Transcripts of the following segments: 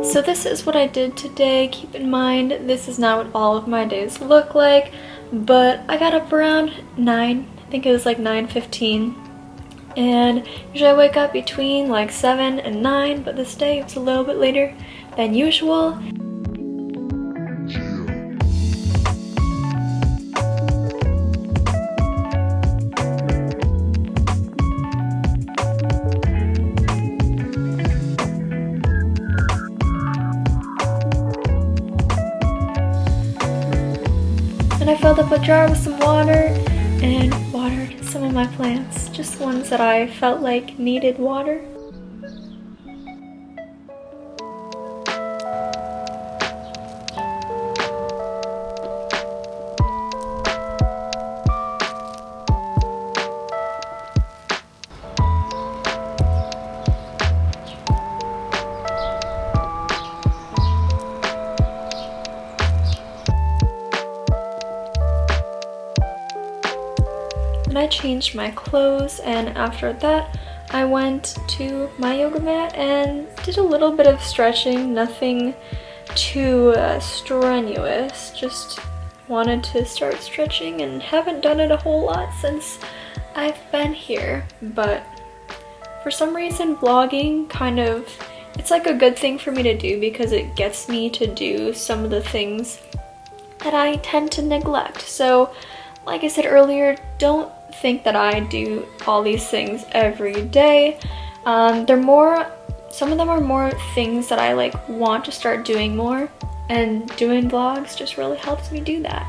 So this is what I did today. Keep in mind, this is not what all of my days look like, but I got up around 9, I think it was like 9:15, and usually I wake up between like 7 and 9, but this day it was a little bit later than usual. I filled up a jar with some water and watered some of my plants, just ones that I felt like needed water. I changed my clothes, and after that I went to my yoga mat and did a little bit of stretching, nothing too strenuous, just wanted to start stretching and haven't done it a whole lot since I've been here. But for some reason vlogging it's like a good thing for me to do because it gets me to do some of the things that I tend to neglect. So like I said earlier, don't think that I do all these things every day. Some of them are more things that I like want to start doing more, and doing vlogs just really helps me do that.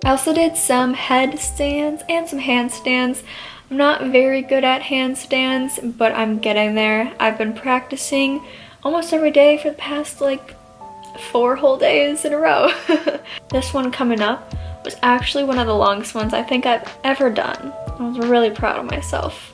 I also did some headstands and some handstands. I'm not very good at handstands, but I'm getting there. I've been practicing almost every day for the past like 4 whole days in a row. This one coming up was actually one of the longest ones I think I've ever done. I was really proud of myself.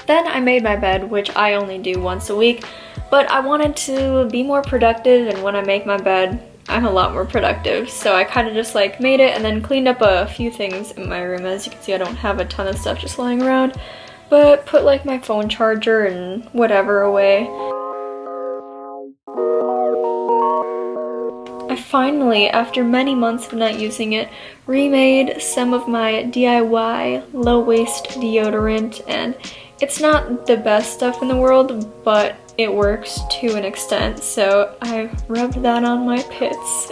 Then I made my bed, which I only do once a week. But I wanted to be more productive, and when I make my bed, I'm a lot more productive. So I kind of just like made it and then cleaned up a few things in my room. As you can see, I don't have a ton of stuff just lying around, but put like my phone charger and whatever away. I finally, after many months of not using it, remade some of my DIY low-waste deodorant, and it's not the best stuff in the world, but it works to an extent, so I rubbed that on my pits.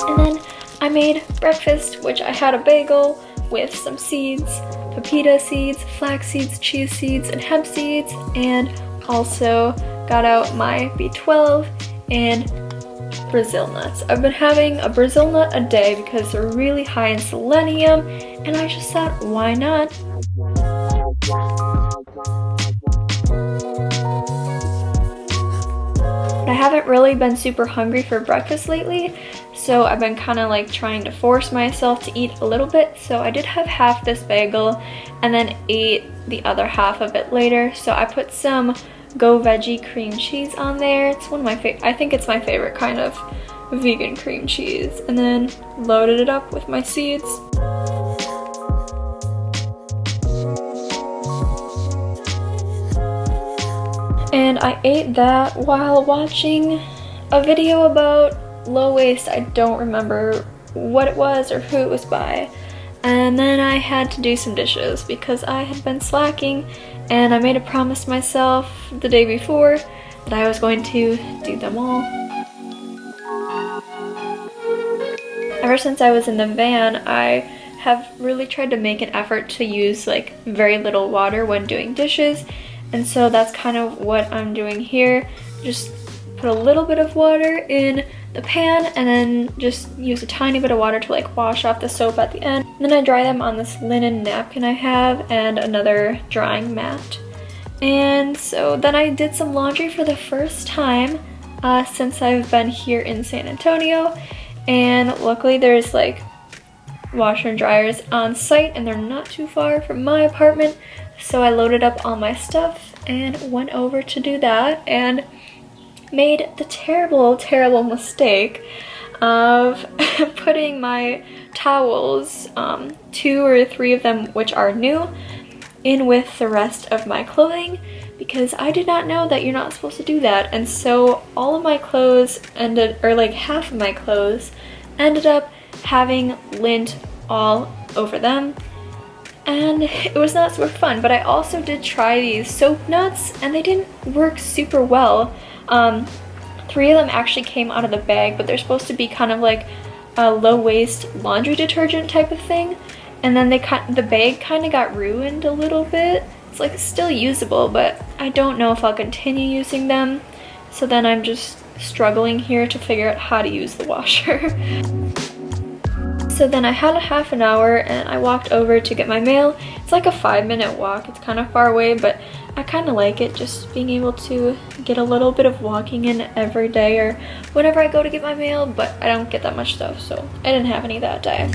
And then I made breakfast, which I had a bagel with some seeds, pepita seeds, flax seeds, chia seeds, and hemp seeds, and also got out my B12 and Brazil nuts. I've been having a Brazil nut a day because they're really high in selenium, and I just thought, why not? But I haven't really been super hungry for breakfast lately, so I've been kind of like trying to force myself to eat a little bit. So I did have half this bagel and then ate the other half of it later. So I put some Go Veggie cream cheese on there. It's one of my I think it's my favorite kind of vegan cream cheese, and then loaded it up with my seeds. And I ate that while watching a video about low waste. I don't remember what it was or who it was by. And then I had to do some dishes because I had been slacking, and I made a promise to myself the day before that I was going to do them all. Ever since I was in the van, I have really tried to make an effort to use like very little water when doing dishes, and so that's kind of what I'm doing here. Just put a little bit of water in the pan and then just use a tiny bit of water to like wash off the soap at the end. And then I dry them on this linen napkin I have and another drying mat. And so then I did some laundry for the first time since I've been here in San Antonio, And luckily there's like washer and dryers on site and they're not too far from my apartment. So I loaded up all my stuff and went over to do that and made the terrible, terrible mistake of putting my towels, 2 or 3 of them which are new, in with the rest of my clothing, because I did not know that you're not supposed to do that. And so all of my clothes ended, or like half of my clothes, ended up having lint all over them. And it was not super fun, but I also did try these soap nuts and they didn't work super well. 3 of them actually came out of the bag, but they're supposed to be kind of like a low-waste laundry detergent type of thing. And then the bag kind of got ruined a little bit. It's like still usable, but I don't know if I'll continue using them. So then I'm just struggling here to figure out how to use the washer. So then I had a half an hour and I walked over to get my mail. It's like a 5-minute walk. It's kind of far away, but I kind of like it, just being able to get a little bit of walking in every day or whenever I go to get my mail, but I don't get that much stuff, so I didn't have any that day.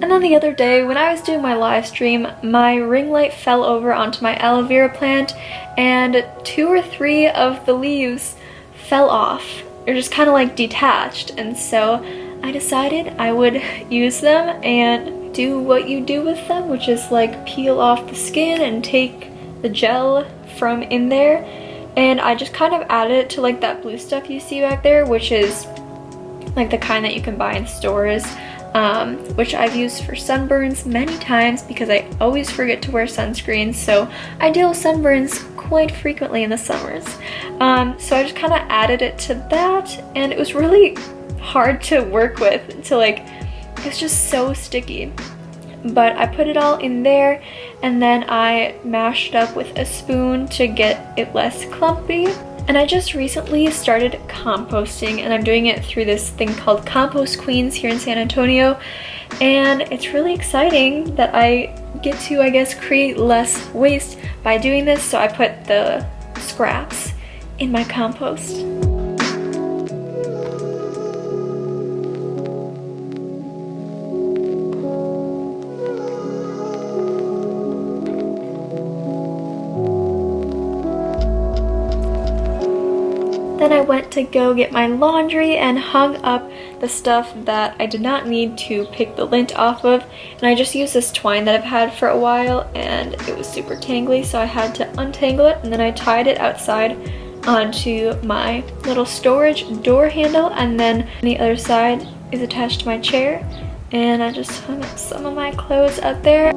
And then the other day, when I was doing my live stream, my ring light fell over onto my aloe vera plant and 2 or 3 of the leaves fell off. They're just kind of like detached, and so I decided I would use them and do what you do with them, which is like peel off the skin and take the gel from in there. And I just kind of added it to like that blue stuff you see back there, which is like the kind that you can buy in stores. Which I've used for sunburns many times because I always forget to wear sunscreen, so I deal with sunburns quite frequently in the summers. So I just kind of added it to that, and it was really hard to work with, it's just so sticky. But I put it all in there and then I mashed it up with a spoon to get it less clumpy. And I just recently started composting, and I'm doing it through this thing called Compost Queens here in San Antonio. And it's really exciting that I get to, I guess, create less waste by doing this. So I put the scraps in my compost. Then I went to go get my laundry and hung up the stuff that I did not need to pick the lint off of. And I just used this twine that I've had for a while and it was super tangly, so I had to untangle it, and then I tied it outside onto my little storage door handle, and then the other side is attached to my chair, and I just hung up some of my clothes up there.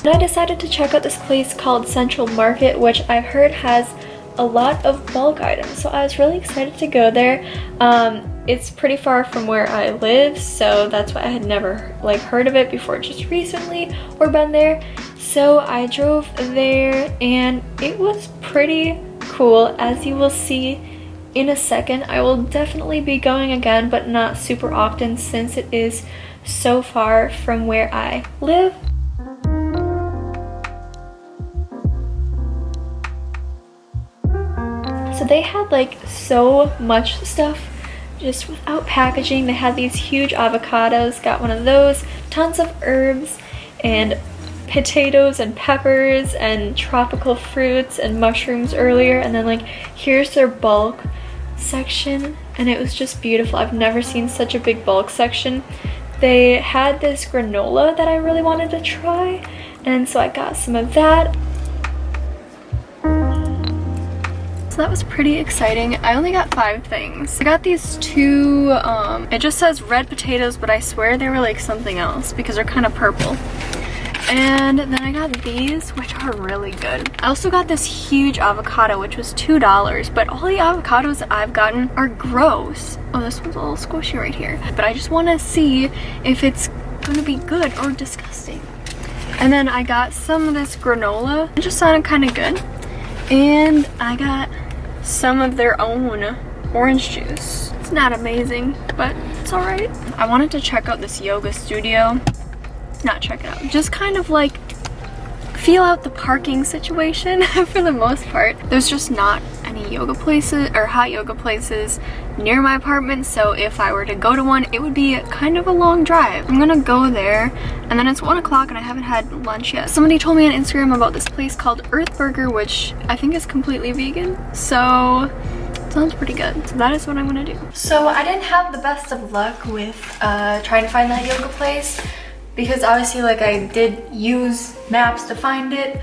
And I decided to check out this place called Central Market, which I've heard has a lot of bulk items, so I was really excited to go there. It's pretty far from where I live, so that's why I had never heard of it before just recently or been there. So I drove there and it was pretty cool, as you will see in a second. I will definitely be going again, but not super often since it is so far from where I live. So they had so much stuff just without packaging. They had these huge avocados, got one of those, tons of herbs and potatoes and peppers and tropical fruits and mushrooms earlier, and then here's their bulk section, and it was just beautiful. I've never seen such a big bulk section. They had this granola that I really wanted to try, and so I got some of that. So that was pretty exciting. I only got 5 things. I got these 2, it just says red potatoes, but I swear they were something else because they're kind of purple. And then I got these, which are really good. I also got this huge avocado, which was $2, but all the avocados that I've gotten are gross. Oh, this one's a little squishy right here. But I just want to see if it's gonna be good or disgusting. And then I got some of this granola. It just sounded kind of good. And I got some of their own orange juice. It's not amazing, but it's all right. I wanted to check out this yoga studio. Not check it out, just kind of like feel out the parking situation for the most part. There's just not any yoga places or hot yoga places near my apartment, so if I were to go to one, it would be kind of a long drive. I'm gonna go there, and then it's 1 o'clock and I haven't had lunch yet. Somebody told me on Instagram about this place called Earth Burger, which I think is completely vegan, so sounds pretty good. So that is what I'm gonna do. So I didn't have the best of luck with trying to find that yoga place, because obviously like I did use maps to find it.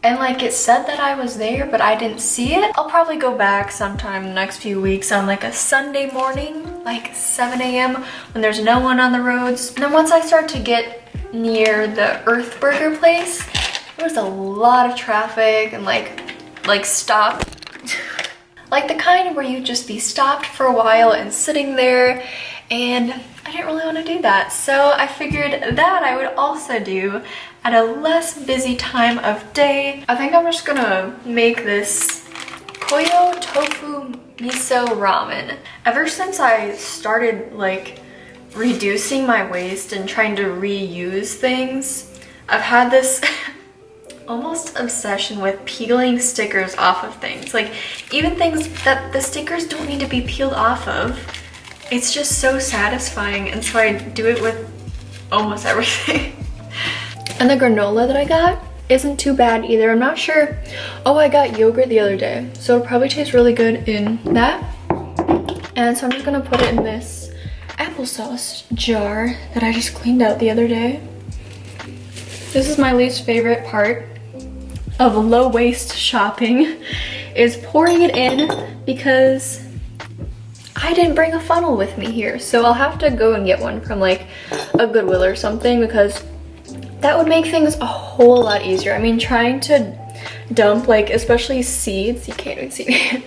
And like it said that I was there, but I didn't see it. I'll probably go back sometime in the next few weeks on like a Sunday morning, like 7 a.m. when there's no one on the roads. And then once I start to get near the Earth Burger place, there's a lot of traffic and like stop. Like the kind where you just be stopped for a while and sitting there, and I didn't really want to do that. So I figured that I would also do at a less busy time of day. I think I'm just gonna make this Koyo tofu miso ramen. Ever since I started like reducing my waste and trying to reuse things, I've had this almost obsession with peeling stickers off of things. Like even things that the stickers don't need to be peeled off of. It's just so satisfying, and so I do it with almost everything. And the granola that I got isn't too bad either. I'm not sure. Oh, I got yogurt the other day, so it'll probably taste really good in that. And so I'm just gonna put it in this applesauce jar that I just cleaned out the other day. This is my least favorite part of low waste shopping, is pouring it in, because I didn't bring a funnel with me here, so I'll have to go and get one from like a Goodwill or something, because that would make things a whole lot easier. I mean, trying to dump like especially seeds, you can't even see me,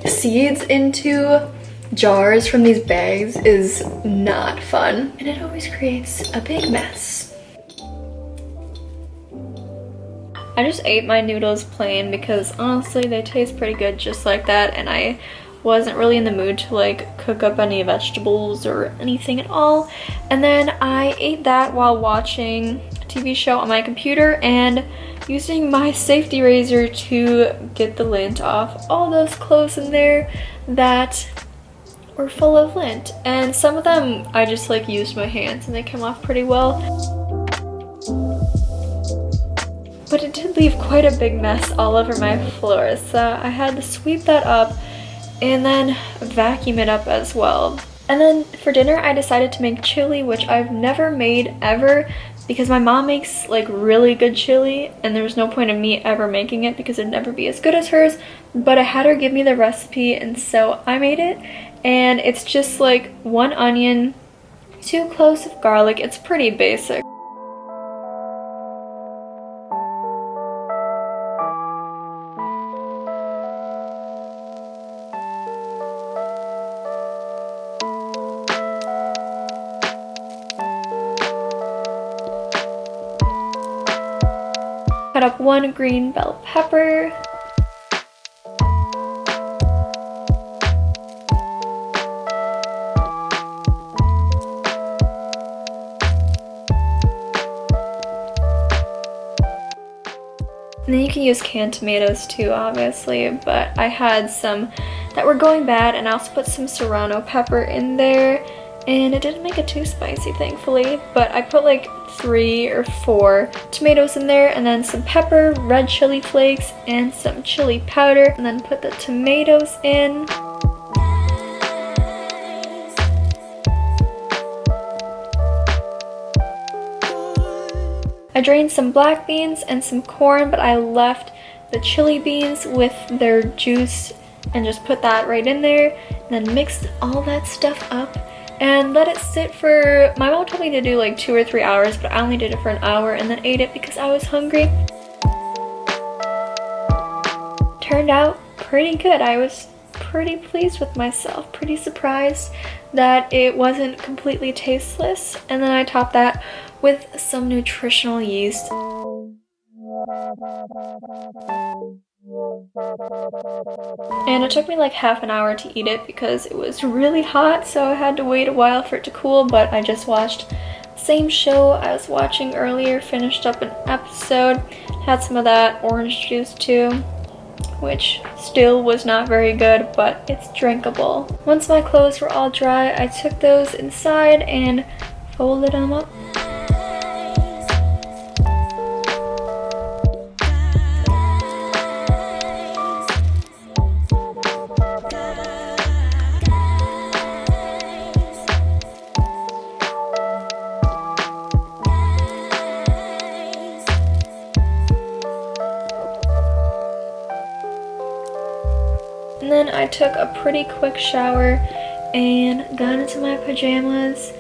seeds into jars from these bags is not fun, and it always creates a big mess. I just ate my noodles plain because honestly they taste pretty good just like that, and I wasn't really in the mood to like cook up any vegetables or anything at all. And then I ate that while watching a TV show on my computer and using my safety razor to get the lint off all those clothes in there that were full of lint. And some of them I just like used my hands and they came off pretty well. But it did leave quite a big mess all over my floor, so I had to sweep that up and then vacuum it up as well. And then for dinner I decided to make chili, which I've never made ever because my mom makes like really good chili and there was no point of me ever making it because it'd never be as good as hers. But I had her give me the recipe and so I made it, and it's just like 1 onion, 2 cloves of garlic. It's pretty basic. Cut up 1 green bell pepper. And then you can use canned tomatoes too, obviously, but I had some that were going bad, and I also put some serrano pepper in there, and it didn't make it too spicy, thankfully, but I put like 3 or 4 tomatoes in there, and then some pepper, red chili flakes, and some chili powder, and then put the tomatoes in. I drained some black beans and some corn, but I left the chili beans with their juice and just put that right in there, and then mixed all that stuff up and let it sit for, my mom told me to do like 2 or 3 hours, but I only did it for an hour and then ate it because I was hungry. Turned out pretty good. I was pretty pleased with myself, pretty surprised that it wasn't completely tasteless. And then I topped that with some nutritional yeast. And it took me like half an hour to eat it because it was really hot, so I had to wait a while for it to cool, but I just watched the same show I was watching earlier, finished up an episode, had some of that orange juice too, which still was not very good, but it's drinkable. Once my clothes were all dry, I took those inside and folded them up. And then I took a pretty quick shower and got into my pajamas,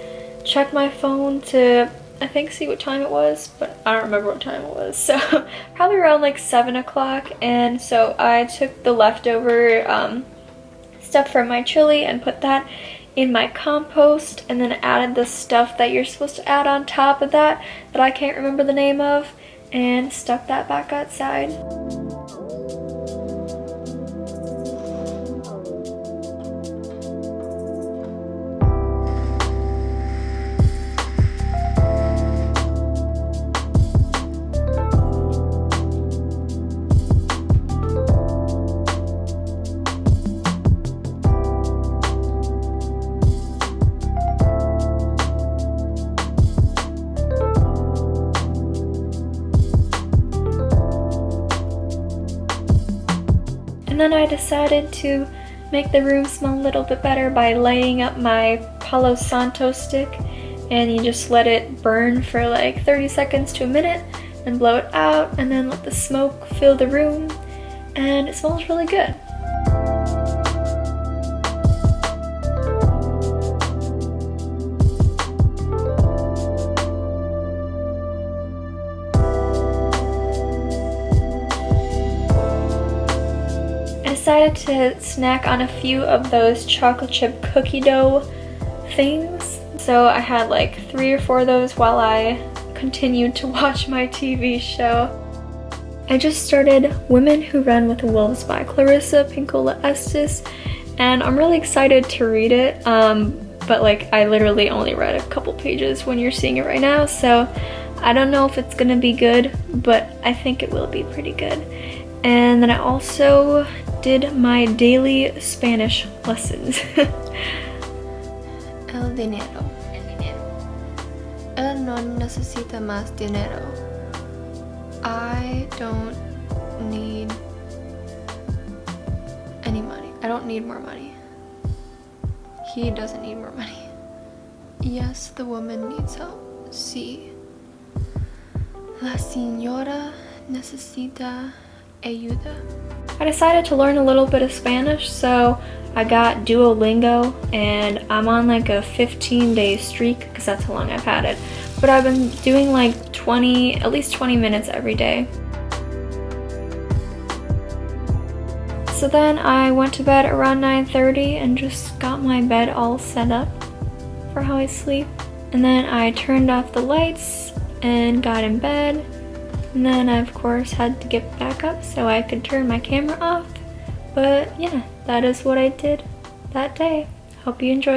checked my phone to, I think, see what time it was, but I don't remember what time it was. So probably around like 7 o'clock. And so I took the leftover stuff from my chili and put that in my compost, and then added the stuff that you're supposed to add on top of that I can't remember the name of, and stuck that back outside. And then I decided to make the room smell a little bit better by lighting up my Palo Santo stick, and you just let it burn for like 30 seconds to a minute, then blow it out, and then let the smoke fill the room, and it smells really good. I decided to snack on a few of those chocolate chip cookie dough things. So I had like 3 or 4 of those while I continued to watch my TV show. I just started Women Who Run with the Wolves by Clarissa Pinkola Estes, and I'm really excited to read it, but like I literally only read a couple pages when you're seeing it right now, so I don't know if it's gonna be good, but I think it will be pretty good. And then I also did my daily Spanish lessons. El dinero. Él no necesita más dinero. I don't need any money. I don't need more money. He doesn't need more money. Yes, the woman needs help. Sí. La señora necesita ayuda. I decided to learn a little bit of Spanish, so I got Duolingo, and I'm on like a 15-day streak because that's how long I've had it. But I've been doing like at least 20 minutes every day. So then I went to bed around 9:30 and just got my bed all set up for how I sleep. And then I turned off the lights and got in bed. And then I, of course, had to get back up so I could turn my camera off. But yeah, that is what I did that day. Hope you enjoyed.